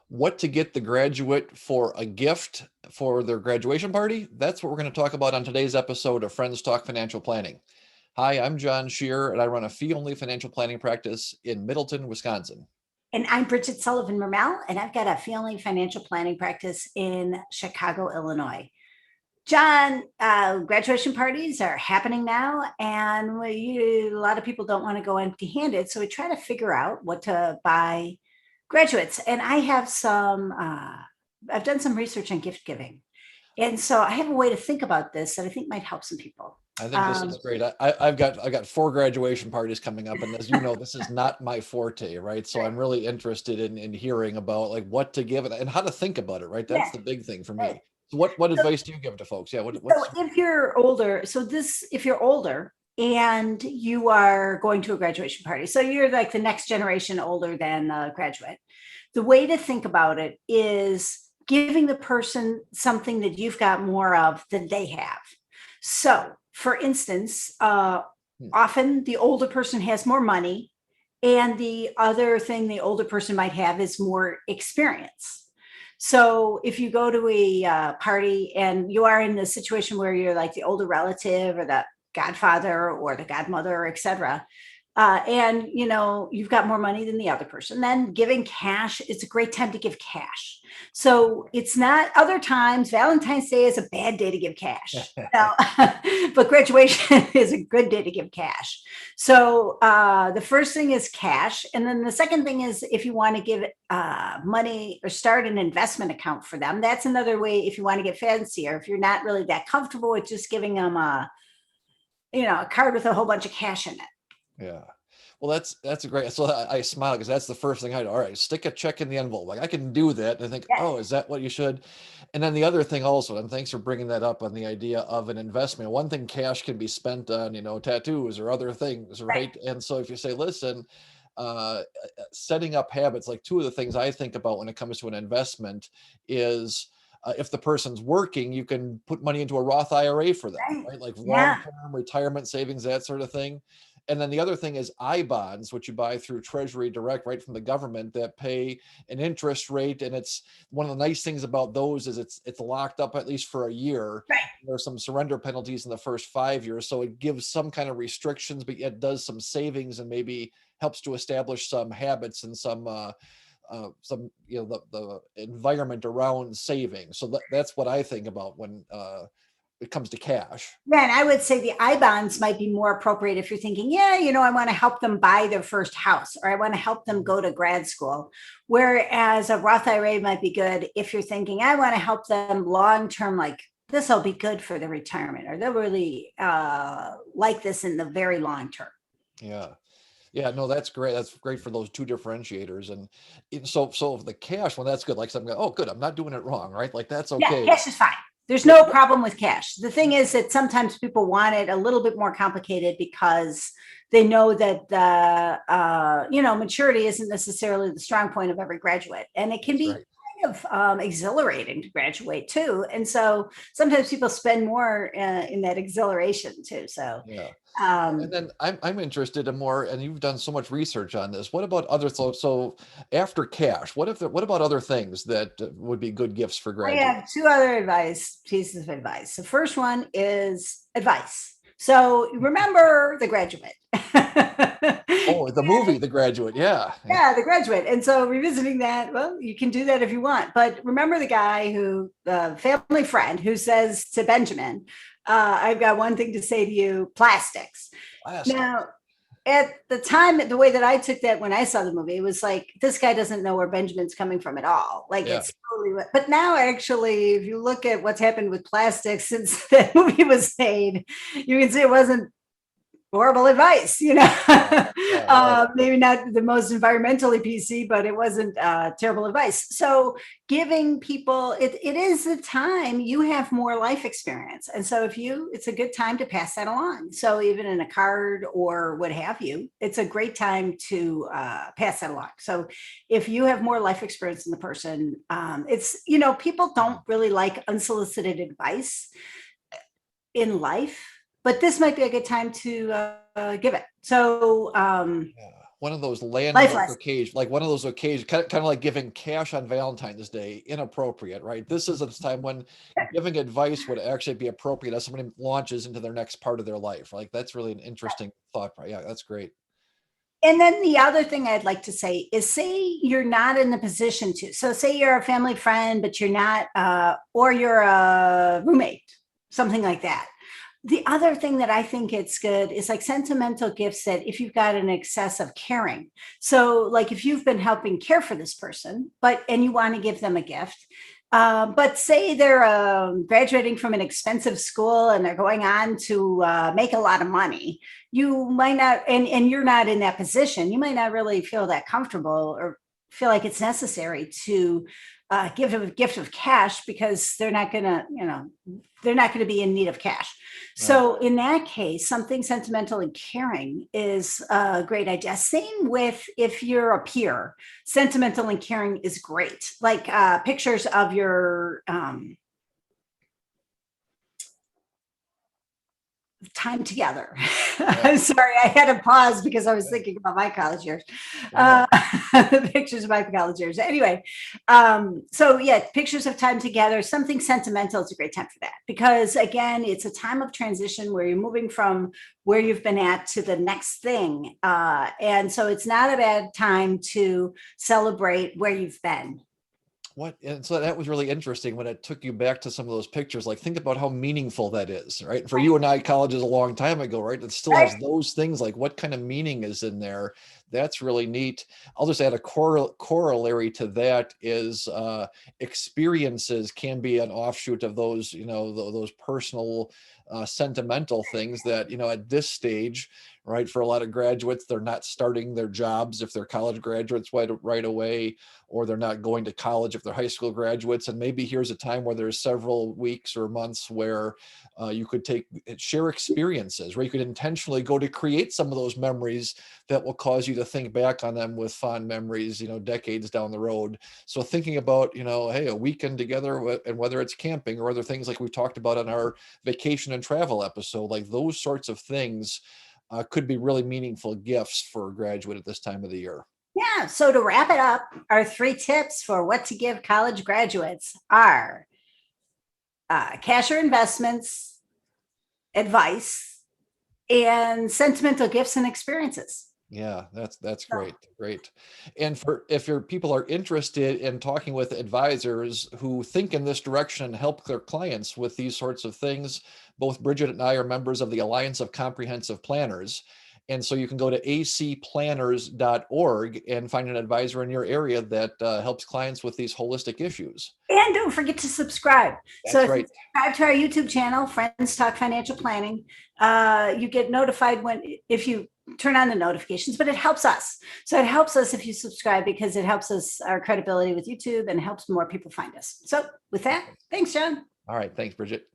what to get the graduate for a gift for their graduation party. That's what we're going to talk about on today's episode of Friends Talk Financial Planning. Hi, I'm John Shearer, and I run a fee-only financial planning practice in Middleton, Wisconsin. And I'm Bridget Sullivan Mermel, and I've got a family financial planning practice in Chicago, Illinois. John, graduation parties are happening now, and a lot of people don't want to go empty handed. So we try to figure out what to buy graduates. And I've done some research on gift giving. And so I have a way to think about this that I think might help some people. I think this is great. I've got 4 graduation parties coming up, and as you know, this is not my forte, right? So I'm really interested in hearing about like what to give and how to think about it, right? That's Yeah, the big thing for right. me. So what advice do you give to folks? Yeah, So if you're older and you are going to a graduation party, so you're like the next generation older than a graduate, the way to think about it is giving the person something that you've got more of than they have. So, for instance, often the older person has more money, and the other thing the older person might have is more experience. So if you go to a party and you are in the situation where you're like the older relative or the godfather or the godmother, etc., and you've got more money than the other person, then giving cash is a great time to give cash. So it's not other times. Valentine's Day is a bad day to give cash, but graduation is a good day to give cash. So the first thing is cash, and then the second thing is if you want to give money or start an investment account for them. That's another way if you want to get fancier. If you're not really that comfortable with just giving them a card with a whole bunch of cash in it. Yeah. Well, that's a great. So I smile because that's the first thing I do. All right, stick a check in the envelope. Like I can do that. And I think, Yes. oh, is that what you should? And then the other thing also, and thanks for bringing that up on the idea of an investment. One thing cash can be spent on, tattoos or other things, Right. right? And so if you say, listen, setting up habits, like 2 of the things I think about when it comes to an investment is if the person's working, you can put money into a Roth IRA for them, Right. right? Like Yeah. long-term retirement savings, that sort of thing. And then the other thing is I bonds, which you buy through Treasury Direct, right from the government, that pay an interest rate. And it's one of the nice things about those is it's locked up at least for a year. Right. There are some surrender penalties in the first 5 years, so it gives some kind of restrictions, but yet does some savings and maybe helps to establish some habits and some the environment around saving. So that's what I think about when it comes to cash. Yeah, and I would say the I bonds might be more appropriate if you're thinking, yeah, I want to help them buy their first house or I want to help them go to grad school. Whereas a Roth IRA might be good if you're thinking, I want to help them long term, like this will be good for their retirement or they'll really like this in the very long term. Yeah. Yeah, no, that's great. That's great for those 2 differentiators. And so the cash one, that's good. Like I'm going, oh, good. I'm not doing it wrong, right? Like that's Yeah, okay. cash is fine. There's no problem with cash. The thing is that sometimes people want it a little bit more complicated because they know that maturity isn't necessarily the strong point of every graduate, and it can That's be right. kind of exhilarating to graduate too. And so sometimes people spend more in that exhilaration too. So Yeah. And um, then I'm interested in more, and you've done so much research on this. What about other so after cash? What about other things that would be good gifts for I have graduates? 2 pieces of advice. The first one is advice. So remember The Graduate. Oh, the movie, The Graduate. Yeah. Yeah, The Graduate. And so revisiting that, well, you can do that if you want. But remember the guy the family friend who says to Benjamin, I've got one thing to say to you, plastics. Plastic. Now, at the time, the way that I took that when I saw the movie, it was like, this guy doesn't know where Benjamin's coming from at all. Like Yeah. it's totally, but now actually, if you look at what's happened with plastics since that movie was made, you can see it wasn't horrible advice, Yeah. Yeah. Right. maybe not the most environmentally PC, but it wasn't terrible advice. So giving people, it is the time you have more life experience. And so it's a good time to pass that along. So even in a card or what have you, it's a great time to pass that along. So if you have more life experience than the person, people don't really like unsolicited advice in life, but this might be a good time to give it. So, Yeah. one of those Life landmark lesson. occasions, like one of those occasions, kind of like giving cash on Valentine's Day, inappropriate, right? This is a time when giving advice would actually be appropriate as somebody launches into their next part of their life. Like that's really an interesting thought. Yeah, that's great. And then the other thing I'd like to say is, say you're not in the position to. So say you're a family friend, but you're not, or you're a roommate, something like that. The other thing that I think it's good is like sentimental gifts, that if you've got an excess of caring. So like if you've been helping care for this person, and you want to give them a gift, but say they're graduating from an expensive school and they're going on to make a lot of money, you might not, and you're not in that position, you might not really feel that comfortable or feel like it's necessary to give them a gift of cash, because they're not going to, they're not going to be in need of cash. Right. So in that case, something sentimental and caring is a great idea. Same with if you're a peer, sentimental and caring is great. Like pictures of your time together. I'm sorry, I had to pause because I was thinking about my college years. Pictures of my college years. Anyway, so yeah, pictures of time together, something sentimental is a great time for that, because again, it's a time of transition where you're moving from where you've been at to the next thing. And so it's not a bad time to celebrate where you've been. And so that was really interesting when it took you back to some of those pictures. Like, think about how meaningful that is, right? For you and I, college is a long time ago, right? It still has those things. Like, what kind of meaning is in there? That's really neat. I'll just add a corollary to that is experiences can be an offshoot of those, those personal, sentimental things that, at this stage, right, for a lot of graduates, they're not starting their jobs if they're college graduates right away, or they're not going to college if they're high school graduates. And maybe here's a time where there's several weeks or months where you could share experiences, where you could intentionally go to create some of those memories that will cause you to think back on them with fond memories, decades down the road. So thinking about, hey, a weekend together, and whether it's camping or other things like we've talked about on our vacation and travel episode, like those sorts of things could be really meaningful gifts for a graduate at this time of the year. Yeah. So to wrap it up, our 3 tips for what to give college graduates are cash or investments, advice, and sentimental gifts and experiences. Yeah, that's great. And if your people are interested in talking with advisors who think in this direction and help their clients with these sorts of things, both Bridget and I are members of the Alliance of Comprehensive Planners. And so you can go to acplanners.org and find an advisor in your area that helps clients with these holistic issues. And don't forget to subscribe. That's right. Subscribe to our YouTube channel, Friends Talk Financial Planning. You get notified if you turn on the notifications, but it helps us. So it helps us if you subscribe, because it helps us, our credibility with YouTube, and helps more people find us. So with that, thanks, John. All right. Thanks, Bridget.